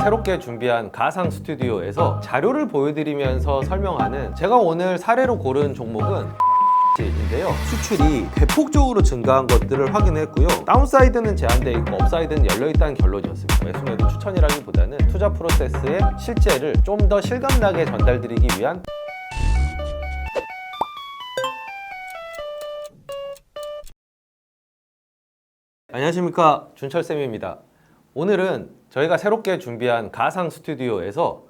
새롭게 준비한 가상 스튜디오에서 자료를 보여드리면서 설명하는, 제가 오늘 사례로 고른 종목은 인데요. 수출이 대폭적으로 증가한 것들을 확인했고요. 다운사이드는 제한되어 있고 업사이드는 열려있다는 결론이었습니다. 매수매도 추천이라기보다는 투자 프로세스의 실제를 좀 더 실감나게 전달드리기 위한 안녕하십니까, 준철쌤입니다. 오늘은 저희가 새롭게 준비한 가상 스튜디오에서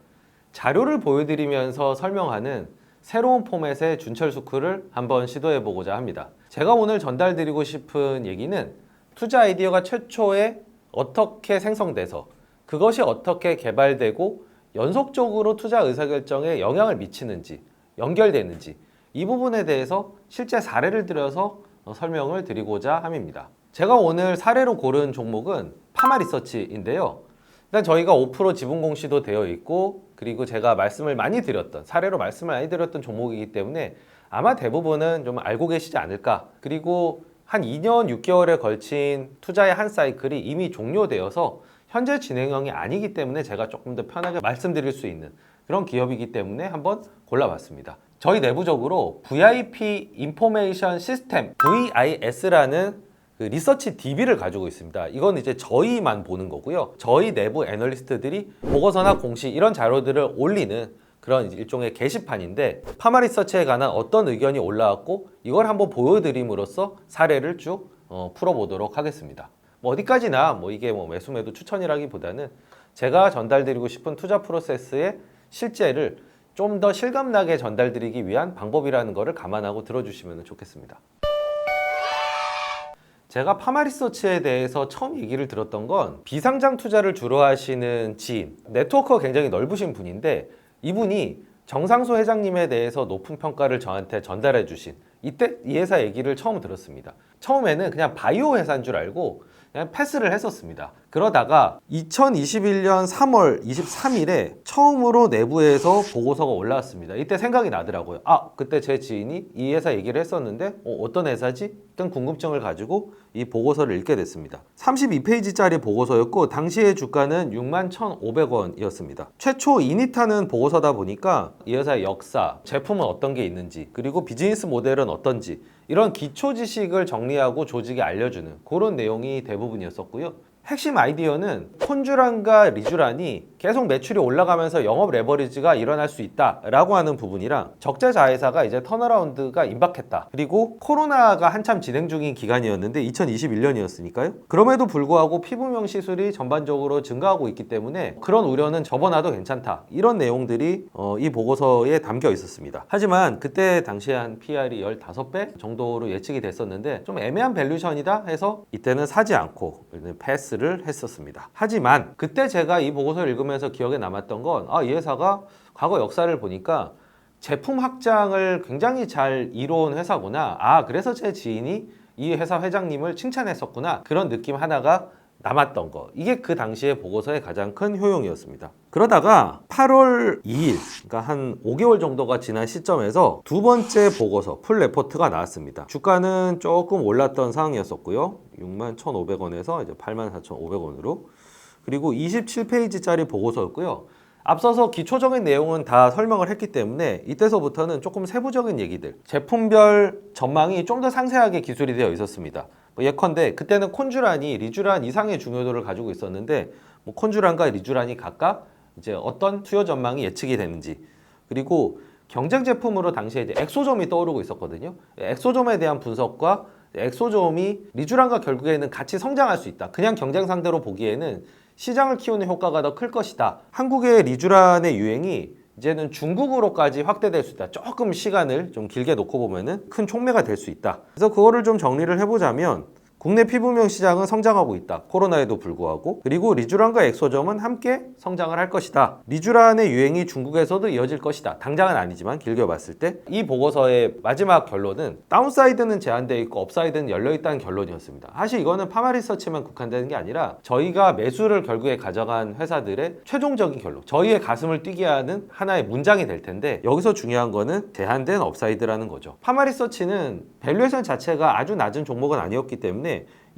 자료를 보여드리면서 설명하는 새로운 포맷의 준철스쿨을 한번 시도해보고자 합니다. 제가 오늘 전달드리고 싶은 얘기는 투자 아이디어가 최초에 어떻게 생성돼서 그것이 어떻게 개발되고 연속적으로 투자 의사결정에 영향을 미치는지, 연결되는지, 이 부분에 대해서 실제 사례를 들여서 설명을 드리고자 함입니다. 제가 오늘 사례로 고른 종목은 파마리서치인데요. 일단 저희가 5% 지분 공시도 되어 있고, 그리고 제가 말씀을 많이 드렸던, 사례로 말씀을 많이 드렸던 종목이기 때문에 아마 대부분은 좀 알고 계시지 않을까. 그리고 한 2년 6개월에 걸친 투자의 한 사이클이 이미 종료되어서 현재 진행형이 아니기 때문에 제가 조금 더 편하게 말씀드릴 수 있는 그런 기업이기 때문에 한번 골라봤습니다. 저희 내부적으로 VIP 인포메이션 시스템 VIS라는 그 리서치 DB를 가지고 있습니다. 이건 이제 저희만 보는 거고요. 저희 내부 애널리스트들이 보고서나 공시 이런 자료들을 올리는 그런 일종의 게시판인데, 파마 리서치에 관한 어떤 의견이 올라왔고 이걸 한번 보여드림으로써 사례를 쭉 풀어보도록 하겠습니다. 어디까지나 이게 매수매도 추천이라기보다는 제가 전달드리고 싶은 투자 프로세스의 실제를 좀 더 실감나게 전달드리기 위한 방법이라는 것을 감안하고 들어주시면 좋겠습니다. 제가 파마리서치에 대해서 처음 얘기를 들었던 건 비상장 투자를 주로 하시는 지인, 네트워크가 굉장히 넓으신 분인데, 이분이 정상수 회장님에 대해서 높은 평가를 저한테 전달해 주신, 이때 이 회사 얘기를 처음 들었습니다. 처음에는 그냥 바이오 회사인 줄 알고 그냥 패스를 했었습니다. 그러다가 2021년 3월 23일에 처음으로 내부에서 보고서가 올라왔습니다. 이때 생각이 나더라고요. 그때 제 지인이 이 회사 얘기를 했었는데 어떤 회사지? 일단 궁금증을 가지고 이 보고서를 읽게 됐습니다. 32페이지짜리 보고서였고 당시의 주가는 61,500원이었습니다. 최초 이닛하는 보고서다 보니까 이 회사의 역사, 제품은 어떤 게 있는지, 그리고 비즈니스 모델은 어떤지, 이런 기초 지식을 정리하고 조직에 알려주는 그런 내용이 대부분이었었고요. 핵심 아이디어는 콘주란과 리주란이 계속 매출이 올라가면서 영업 레버리지가 일어날 수 있다라고 하는 부분이랑, 적재 자회사가 이제 턴어라운드가 임박했다. 그리고 코로나가 한참 진행 중인 기간이었는데 2021년이었으니까요. 그럼에도 불구하고 피부명 시술이 전반적으로 증가하고 있기 때문에 그런 우려는 접어놔도 괜찮다. 이런 내용들이 이 보고서에 담겨 있었습니다. 하지만 그때 당시에 한 PR이 15배 정도로 예측이 됐었는데 좀 애매한 밸류션이다 해서 이때는 사지 않고 패스를 했었습니다. 하지만 그때 제가 이 보고서를 읽으면서 기억에 남았던 건 이 회사가 과거 역사를 보니까 제품 확장을 굉장히 잘 이뤄온 회사구나. 그래서 제 지인이 이 회사 회장님을 칭찬했었구나. 그런 느낌 하나가 남았던 거. 이게 그 당시에 보고서의 가장 큰 효용이었습니다. 그러다가 8월 2일, 그러니까 한 5개월 정도가 지난 시점에서 두 번째 보고서 풀 레포트가 나왔습니다. 주가는 조금 올랐던 상황이었었고요. 61,500원에서 이제 84,500원으로. 그리고 27페이지짜리 보고서였고요. 앞서서 기초적인 내용은 다 설명을 했기 때문에 이때서부터는 조금 세부적인 얘기들, 제품별 전망이 좀 더 상세하게 기술이 되어 있었습니다. 예컨대 그때는 콘주란이 리주란 이상의 중요도를 가지고 있었는데, 콘주란과 리주란이 각각 이제 어떤 수요 전망이 예측이 되는지, 그리고 경쟁 제품으로 당시에 이제 엑소점이 떠오르고 있었거든요. 엑소점에 대한 분석과 엑소점이 리주란과 결국에는 같이 성장할 수 있다. 그냥 경쟁 상대로 보기에는 시장을 키우는 효과가 더 클 것이다. 한국의 리주란의 유행이 이제는 중국으로까지 확대될 수 있다. 조금 시간을 좀 길게 놓고 보면은 큰 촉매가 될 수 있다. 그래서 그거를 좀 정리를 해보자면, 국내 피부명 시장은 성장하고 있다. 코로나에도 불구하고. 그리고 리주란과 엑소점은 함께 성장을 할 것이다. 리주란의 유행이 중국에서도 이어질 것이다. 당장은 아니지만 길게 봤을 때. 이 보고서의 마지막 결론은 다운사이드는 제한되어 있고 업사이드는 열려있다는 결론이었습니다. 사실 이거는 파마리서치만 국한되는 게 아니라 저희가 매수를 결국에 가져간 회사들의 최종적인 결론, 저희의 가슴을 뛰게 하는 하나의 문장이 될 텐데, 여기서 중요한 거는 제한된 업사이드라는 거죠. 파마리서치는 밸류에이션 자체가 아주 낮은 종목은 아니었기 때문에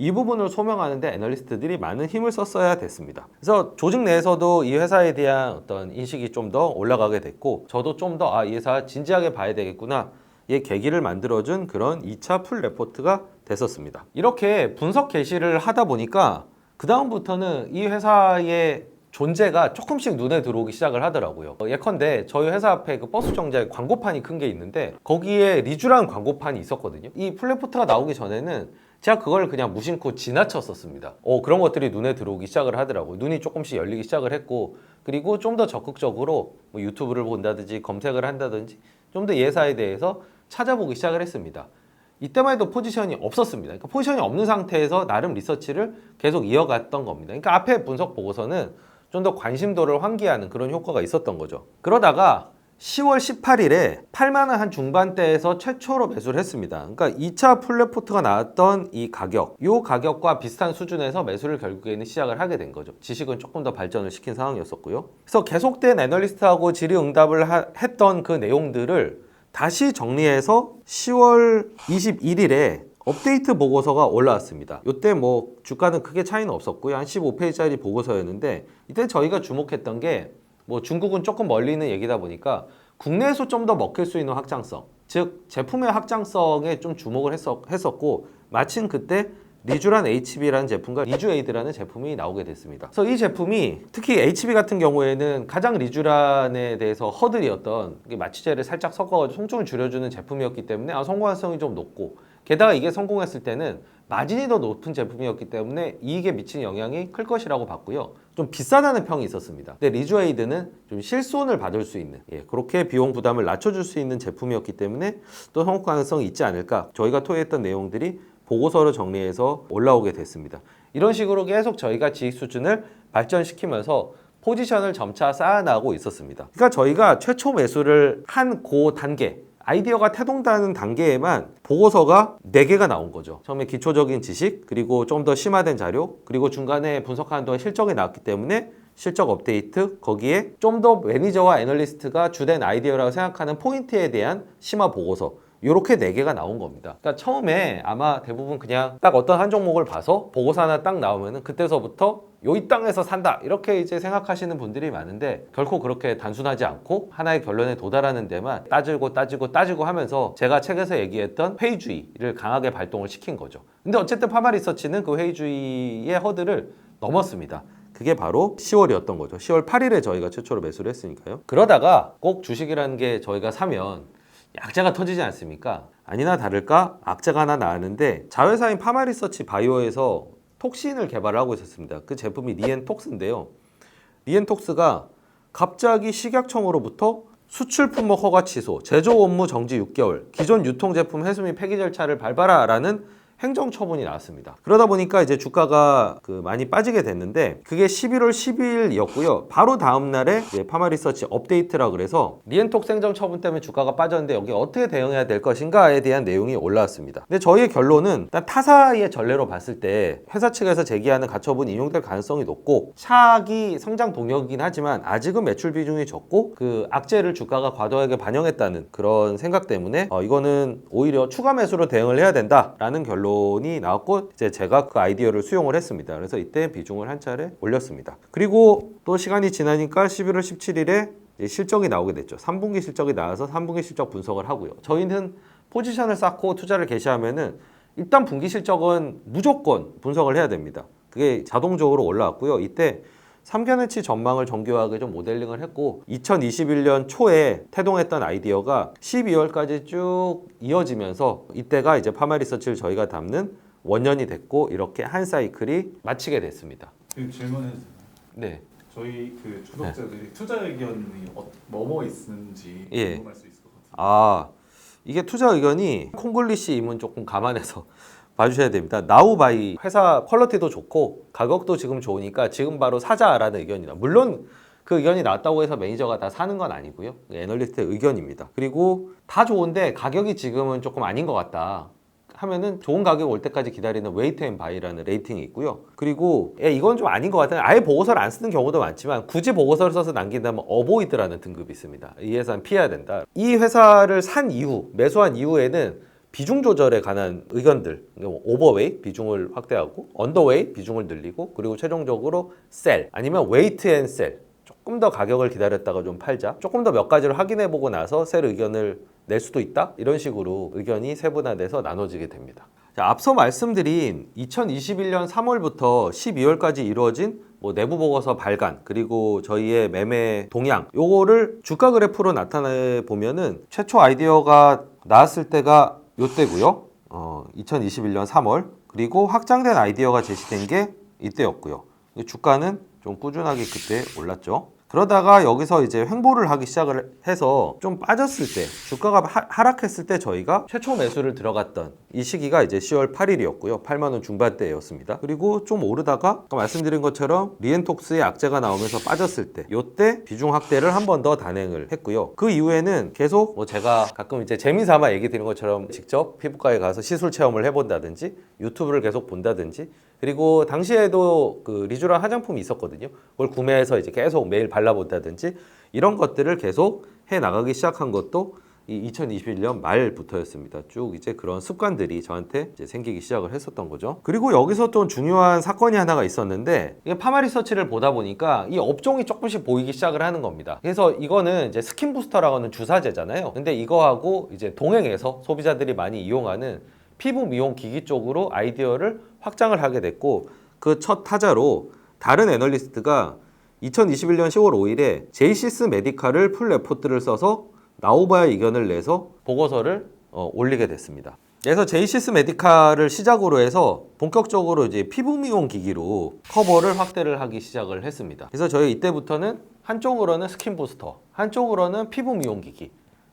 이 부분을 소명하는데 애널리스트들이 많은 힘을 썼어야 됐습니다. 그래서 조직 내에서도 이 회사에 대한 어떤 인식이 좀 더 올라가게 됐고, 저도 좀 더 이 회사 진지하게 봐야 되겠구나 의 계기를 만들어준 그런 2차 풀 레포트가 됐었습니다. 이렇게 분석 게시를 하다 보니까 그 다음부터는 이 회사의 존재가 조금씩 눈에 들어오기 시작을 하더라고요. 예컨대 저희 회사 앞에 그 버스 정자에 광고판이 큰 게 있는데 거기에 리쥬라는 광고판이 있었거든요. 이 풀레포트가 나오기 전에는 제가 그걸 그냥 무심코 지나쳤었습니다. 그런 것들이 눈에 들어오기 시작을 하더라고요. 눈이 조금씩 열리기 시작을 했고, 그리고 좀 더 적극적으로 뭐 유튜브를 본다든지 검색을 한다든지 좀 더 이 회사에 대해서 찾아보기 시작을 했습니다. 이때만 해도 포지션이 없었습니다. 그러니까 포지션이 없는 상태에서 나름 리서치를 계속 이어갔던 겁니다. 그러니까 앞에 분석 보고서는 좀 더 관심도를 환기하는 그런 효과가 있었던 거죠. 그러다가 10월 18일에 8만 원 한 중반대에서 최초로 매수를 했습니다. 그러니까 2차 풀레포트가 나왔던 이 가격, 이 가격과 비슷한 수준에서 매수를 결국에는 시작을 하게 된 거죠. 지식은 조금 더 발전을 시킨 상황이었었고요. 그래서 계속된 애널리스트하고 질의응답을 했던 그 내용들을 다시 정리해서 10월 21일에 업데이트 보고서가 올라왔습니다. 이때 뭐 주가는 크게 차이는 없었고요. 한 15페이지짜리 보고서였는데, 이때 저희가 주목했던 게 뭐 중국은 조금 멀리 있는 얘기다 보니까 국내에서 좀 더 먹힐 수 있는 확장성, 즉 제품의 확장성에 좀 주목을 했었고, 마침 그때 리쥬란 HB라는 제품과 리쥬에이드라는 제품이 나오게 됐습니다. 그래서 이 제품이 특히 HB 같은 경우에는 가장 리쥬란에 대해서 허들이었던 마취제를 살짝 섞어가지고 통증을 줄여주는 제품이었기 때문에 성공성이 좀 높고, 게다가 이게 성공했을 때는 마진이 더 높은 제품이었기 때문에 이익에 미치는 영향이 클 것이라고 봤고요. 좀 비싸다는 평이 있었습니다. 근데 리쥬에이드는 좀 실손을 받을 수 있는, 그렇게 비용 부담을 낮춰줄 수 있는 제품이었기 때문에 또 성공 가능성이 있지 않을까, 저희가 토의했던 내용들이 보고서를 정리해서 올라오게 됐습니다. 이런 식으로 계속 저희가 지식 수준을 발전시키면서 포지션을 점차 쌓아나가고 있었습니다. 그러니까 저희가 최초 매수를 한 그 단계, 아이디어가 태동되는 단계에만 보고서가 4개가 나온 거죠. 처음에 기초적인 지식, 그리고 좀 더 심화된 자료, 그리고 중간에 분석하는 동안 실적이 나왔기 때문에 실적 업데이트, 거기에 좀 더 매니저와 애널리스트가 주된 아이디어라고 생각하는 포인트에 대한 심화 보고서, 이렇게 4개가 나온 겁니다. 그러니까 처음에 아마 대부분 그냥 딱 어떤 한 종목을 봐서 보고서 하나 딱 나오면은 그때서부터 이 땅에서 산다 이렇게 이제 생각하시는 분들이 많은데, 결코 그렇게 단순하지 않고 하나의 결론에 도달하는 데만 따지고 하면서 제가 책에서 얘기했던 회의주의를 강하게 발동을 시킨 거죠. 근데 어쨌든 파마 리서치는 그 회의주의의 허들을 넘었습니다. 그게 바로 10월이었던 거죠. 10월 8일에 저희가 최초로 매수를 했으니까요. 그러다가 꼭 주식이라는 게 저희가 사면 약자가 터지지 않습니까? 아니나 다를까 악재가 하나 나왔는데, 자회사인 파마리서치 바이오에서 톡신을 개발하고 있었습니다. 그 제품이 리엔톡스인데요. 리엔톡스가 갑자기 식약청으로부터 수출 품목 허가 취소, 제조 업무 정지 6개월, 기존 유통 제품 회수 및 폐기 절차를 밟아라라는 행정처분이 나왔습니다. 그러다 보니까 이제 주가가 많이 빠지게 됐는데, 그게 11월 12일이었고요. 바로 다음 날에 파마리서치 업데이트라 그래서 리엔톡스 행정처분 때문에 주가가 빠졌는데 여기 어떻게 대응해야 될 것인가에 대한 내용이 올라왔습니다. 근데 저희의 결론은 일단 타사의 전례로 봤을 때 회사 측에서 제기하는 가처분이 인용될 가능성이 높고, 차악이 성장 동력이긴 하지만 아직은 매출 비중이 적고 그 악재를 주가가 과도하게 반영했다는 그런 생각 때문에 이거는 오히려 추가 매수로 대응을 해야 된다라는 결론이 나왔고, 이제 제가 그 아이디어를 수용을 했습니다. 그래서 이때 비중을 한 차례 올렸습니다. 그리고 또 시간이 지나니까 11월 17일에 실적이 나오게 됐죠. 3분기 실적이 나와서 3분기 실적 분석을 하고요. 저희는 포지션을 쌓고 투자를 개시하면은 일단 분기 실적은 무조건 분석을 해야 됩니다. 그게 자동적으로 올라왔고요. 이때 3개년치 전망을 정교하게 좀 모델링을 했고, 2021년 초에 태동했던 아이디어가 12월까지 쭉 이어지면서 이때가 이제 파마리서치를 저희가 담는 원년이 됐고, 이렇게 한 사이클이 마치게 됐습니다. 질문해도 되나요? 네. 저희 구독자들이 투자 의견이 뭐뭐 있는지 궁금할 수 있을 것 같아요. 이게 투자 의견이 콩글리시 임은 조금 감안해서 봐주셔야 됩니다. 나우바이 회사 퀄리티도 좋고 가격도 지금 좋으니까 지금 바로 사자라는 의견이다. 물론 그 의견이 나왔다고 해서 매니저가 다 사는 건 아니고요. 애널리스트의 의견입니다. 그리고 다 좋은데 가격이 지금은 조금 아닌 것 같다 하면은 좋은 가격 올 때까지 기다리는 웨이트 앤 바이라는 레이팅이 있고요. 그리고 이건 좀 아닌 것 같아요. 아예 보고서를 안 쓰는 경우도 많지만 굳이 보고서를 써서 남긴다면 어보이드라는 등급이 있습니다. 이 회사는 피해야 된다. 이 회사를 산 이후, 매수한 이후에는 비중 조절에 관한 의견들, 오버웨이 비중을 확대하고 언더웨이 비중을 늘리고 그리고 최종적으로 셀 아니면 웨이트 앤 셀 조금 더 가격을 기다렸다가 좀 팔자 조금 더 몇 가지를 확인해 보고 나서 셀 의견을 낼 수도 있다 이런 식으로 의견이 세분화돼서 나눠지게 됩니다. 자, 앞서 말씀드린 2021년 3월부터 12월까지 이루어진 내부 보고서 발간 그리고 저희의 매매 동향 요거를 주가 그래프로 나타내 보면은 최초 아이디어가 나왔을 때가 요때고요. 2021년 3월 그리고 확장된 아이디어가 제시된 게 이때였고요. 주가는 좀 꾸준하게 그때 올랐죠. 그러다가 여기서 이제 횡보를 하기 시작을 해서 좀 빠졌을 때 주가가 하락했을 때 저희가 최초 매수를 들어갔던 이 시기가 이제 10월 8일이었고요. 8만 원 중반대였습니다. 그리고 좀 오르다가 아까 말씀드린 것처럼 리엔톡스의 악재가 나오면서 빠졌을 때 요때 비중 확대를 한 번 더 단행을 했고요. 그 이후에는 계속 제가 가끔 이제 재미삼아 얘기 드린 것처럼 직접 피부과에 가서 시술 체험을 해본다든지 유튜브를 계속 본다든지 그리고 당시에도 그 리쥬란 화장품이 있었거든요. 그걸 구매해서 이제 계속 매일 발라본다든지 이런 것들을 계속 해 나가기 시작한 것도 이 2021년 말부터였습니다. 쭉 이제 그런 습관들이 저한테 이제 생기기 시작을 했었던 거죠. 그리고 여기서 또 중요한 사건이 하나가 있었는데 이게 파마 리서치를 보다 보니까 이 업종이 조금씩 보이기 시작을 하는 겁니다. 그래서 이거는 이제 스킨 부스터라고 하는 주사제잖아요. 근데 이거하고 이제 동행해서 소비자들이 많이 이용하는 피부 미용 기기 쪽으로 아이디어를 확장을 하게 됐고 그 첫 타자로 다른 애널리스트가 2021년 10월 5일에 제이시스 메디칼을 풀 레포트를 써서 나오바야 의견을 내서 보고서를 올리게 됐습니다. 그래서 제이시스 메디칼을 시작으로 해서 본격적으로 이제 피부 미용 기기로 커버를 확대를 하기 시작을 했습니다. 그래서 저희 이때부터는 한쪽으로는 스킨 부스터, 한쪽으로는 피부 미용 기기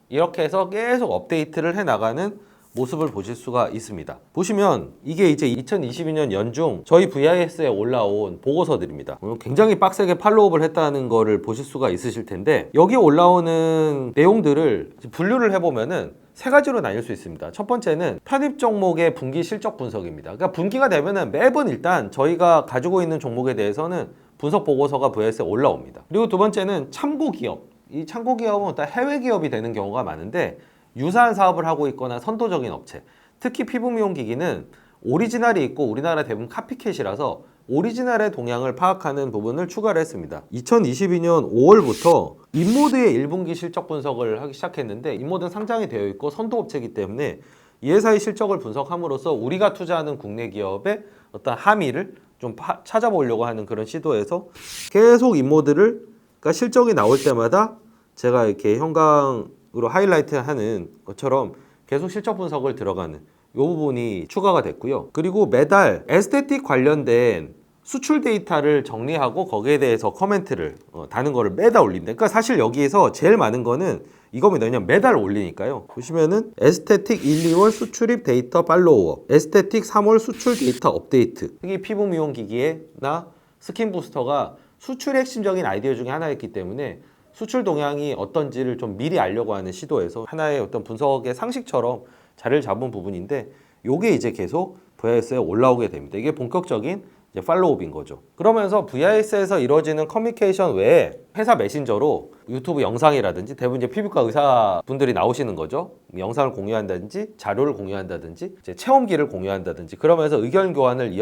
이렇게 해서 계속 업데이트를 해 나가는 모습을 보실 수가 있습니다. 보시면 이게 이제 2022년 연중 저희 VIS에 올라온 보고서들입니다. 굉장히 빡세게 팔로우업을 했다는 거를 보실 수가 있으실 텐데 여기 올라오는 내용들을 분류를 해보면은 세 가지로 나뉠 수 있습니다. 첫 번째는 편입 종목의 분기 실적 분석입니다. 그러니까 분기가 되면은 매번 일단 저희가 가지고 있는 종목에 대해서는 분석 보고서가 VIS에 올라옵니다. 그리고 두 번째는 참고 기업. 이 참고 기업은 일단 해외 기업이 되는 경우가 많은데 유사한 사업을 하고 있거나 선도적인 업체, 특히 피부 미용 기기는 오리지널이 있고 우리나라 대부분 카피캣이라서 오리지널의 동향을 파악하는 부분을 추가를 했습니다. 2022년 5월부터 인모드의 1분기 실적 분석을 하기 시작했는데 인모드는 상장이 되어 있고 선도업체이기 때문에 이 회사의 실적을 분석함으로써 우리가 투자하는 국내 기업의 어떤 함의를 좀 찾아보려고 하는 그런 시도에서 계속 인모드를 그러니까 실적이 나올 때마다 제가 이렇게 형광으로 하이라이트하는 것처럼 계속 실적 분석을 들어가는 이 부분이 추가가 됐고요. 그리고 매달 에스테틱 관련된 수출 데이터를 정리하고 거기에 대해서 코멘트를 다는 거를 매달 올립니다. 그러니까 사실 여기에서 제일 많은 거는 이겁니다. 왜냐면 매달 올리니까요. 보시면은 에스테틱 1, 2월 수출입 데이터 팔로우업, 에스테틱 3월 수출 데이터 업데이트. 특히 피부 미용 기기나 스킨 부스터가 수출의 핵심적인 아이디어 중에 하나였기 때문에 수출 동향이 어떤지를 좀 미리 알려고 하는 시도에서 하나의 어떤 분석의 상식처럼 자리를 잡은 부분인데 요게 이제 계속 VIS에 올라오게 됩니다. 이게 본격적인 이제 팔로우업인 거죠. 그러면서 VIS에서 이루어지는 커뮤니케이션 외에 회사 메신저로 유튜브 영상이라든지 대부분 이제 피부과 의사분들이 나오시는 거죠. 영상을 공유한다든지 자료를 공유한다든지 이제 체험기를 공유한다든지 그러면서 의견 교환을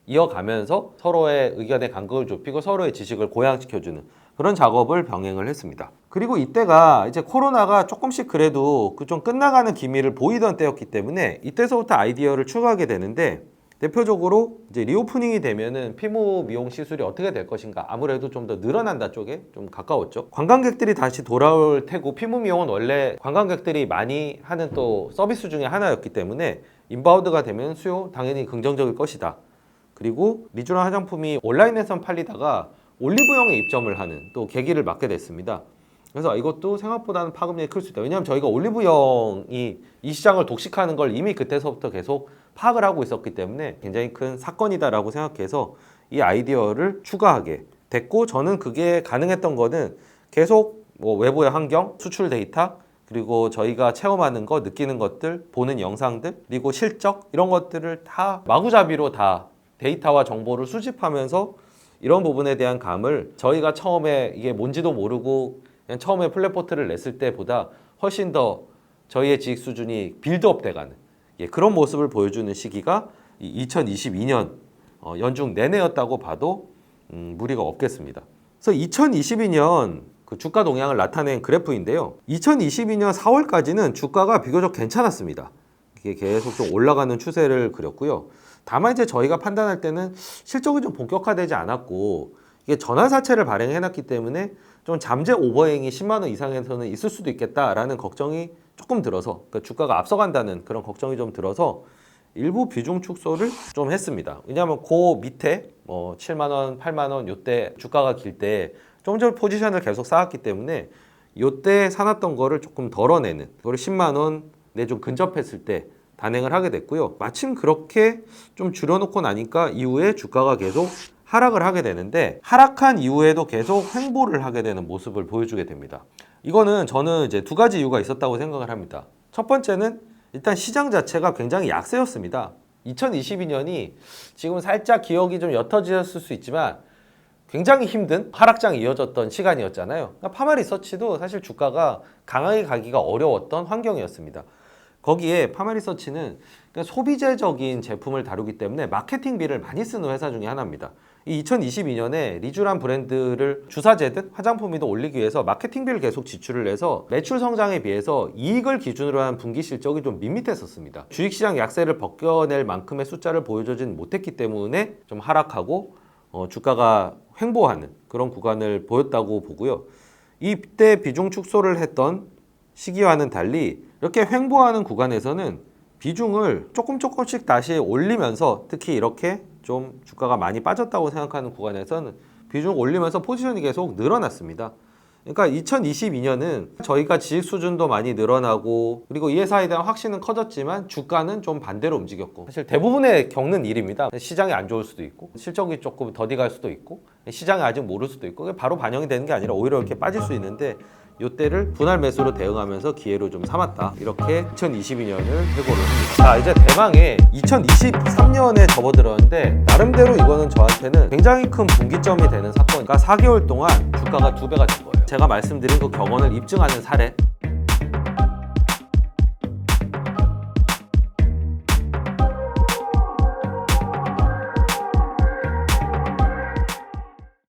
이어가면서 서로의 의견의 간극을 좁히고 서로의 지식을 고양시켜주는 그런 작업을 병행을 했습니다. 그리고 이때가 이제 코로나가 조금씩 그래도 그 좀 끝나가는 기미를 보이던 때였기 때문에 이때서부터 아이디어를 추가하게 되는데 대표적으로 이제 리오프닝이 되면은 피부 미용 시술이 어떻게 될 것인가 아무래도 좀 더 늘어난다 쪽에 좀 가까웠죠. 관광객들이 다시 돌아올 테고 피부 미용은 원래 관광객들이 많이 하는 또 서비스 중에 하나였기 때문에 인바운드가 되면 수요 당연히 긍정적일 것이다. 그리고 리쥬란 화장품이 온라인에선 팔리다가 올리브영에 입점을 하는 또 계기를 맞게 됐습니다. 그래서 이것도 생각보다는 파급력이 클 수 있다. 왜냐하면 저희가 올리브영이 이 시장을 독식하는 걸 이미 그때서부터 계속 파악을 하고 있었기 때문에 굉장히 큰 사건이다라고 생각해서 이 아이디어를 추가하게 됐고 저는 그게 가능했던 거는 계속 외부의 환경, 수출 데이터 그리고 저희가 체험하는 거, 느끼는 것들, 보는 영상들 그리고 실적 이런 것들을 다 마구잡이로 다 데이터와 정보를 수집하면서 이런 부분에 대한 감을 저희가 처음에 이게 뭔지도 모르고 그냥 처음에 플랫포트를 냈을 때보다 훨씬 더 저희의 지식 수준이 빌드업 돼가는 예, 그런 모습을 보여주는 시기가 2022년 연중 내내였다고 봐도 무리가 없겠습니다. 그래서 2022년 그 주가 동향을 나타낸 그래프인데요. 2022년 4월까지는 주가가 비교적 괜찮았습니다. 이게 계속 좀 올라가는 추세를 그렸고요. 다만 이제 저희가 판단할 때는 실적이 좀 본격화되지 않았고 이게 전환사채를 발행해놨기 때문에 좀 잠재 오버행이 10만 원 이상에서는 있을 수도 있겠다라는 걱정이 조금 들어서 그러니까 주가가 앞서간다는 그런 걱정이 좀 들어서 일부 비중 축소를 좀 했습니다. 왜냐하면 그 밑에 뭐 7만 원, 8만 원 요때 주가가 길 때 좀 전 포지션을 계속 쌓았기 때문에 요때 사놨던 거를 조금 덜어내는 그걸 10만 원에 좀 근접했을 때 단행을 하게 됐고요. 마침 그렇게 좀 줄여놓고 나니까 이후에 주가가 계속 하락을 하게 되는데 하락한 이후에도 계속 횡보를 하게 되는 모습을 보여주게 됩니다. 이거는 저는 이제 두 가지 이유가 있었다고 생각을 합니다. 첫 번째는 일단 시장 자체가 굉장히 약세였습니다. 2022년이 지금 살짝 기억이 좀 옅어졌을 수 있지만 굉장히 힘든 하락장이 이어졌던 시간이었잖아요. 그러니까 파마리서치도 사실 주가가 강하게 가기가 어려웠던 환경이었습니다. 거기에 파마리서치는 소비재적인 제품을 다루기 때문에 마케팅비를 많이 쓰는 회사 중에 하나입니다. 이 2022년에 리쥬란 브랜드를 주사제든 화장품이든 올리기 위해서 마케팅비를 계속 지출을 해서 매출 성장에 비해서 이익을 기준으로 한 분기 실적이 좀 밋밋했었습니다. 주식시장 약세를 벗겨낼 만큼의 숫자를 보여주진 못했기 때문에 좀 하락하고 주가가 횡보하는 그런 구간을 보였다고 보고요. 이때 비중 축소를 했던 시기와는 달리 이렇게 횡보하는 구간에서는 비중을 조금씩 다시 올리면서 특히 이렇게 좀 주가가 많이 빠졌다고 생각하는 구간에서는 비중을 올리면서 포지션이 계속 늘어났습니다. 그러니까 2022년은 저희가 지식 수준도 많이 늘어나고 그리고 이 회사에 대한 확신은 커졌지만 주가는 좀 반대로 움직였고 사실 대부분의 겪는 일입니다. 시장이 안 좋을 수도 있고 실적이 조금 더디 갈 수도 있고 시장이 아직 모를 수도 있고 바로 반영이 되는 게 아니라 오히려 이렇게 빠질 수 있는데 이때를 분할 매수로 대응하면서 기회로 좀 삼았다. 이렇게 2022년을 해고를 합니다. 자, 이제 대망의 2023년에 접어들었는데 나름대로 이거는 저한테는 굉장히 큰 분기점이 되는 사건이니까 4개월 동안 주가가 2배가 된 거예요. 제가 말씀드린 그 격언을 입증하는 사례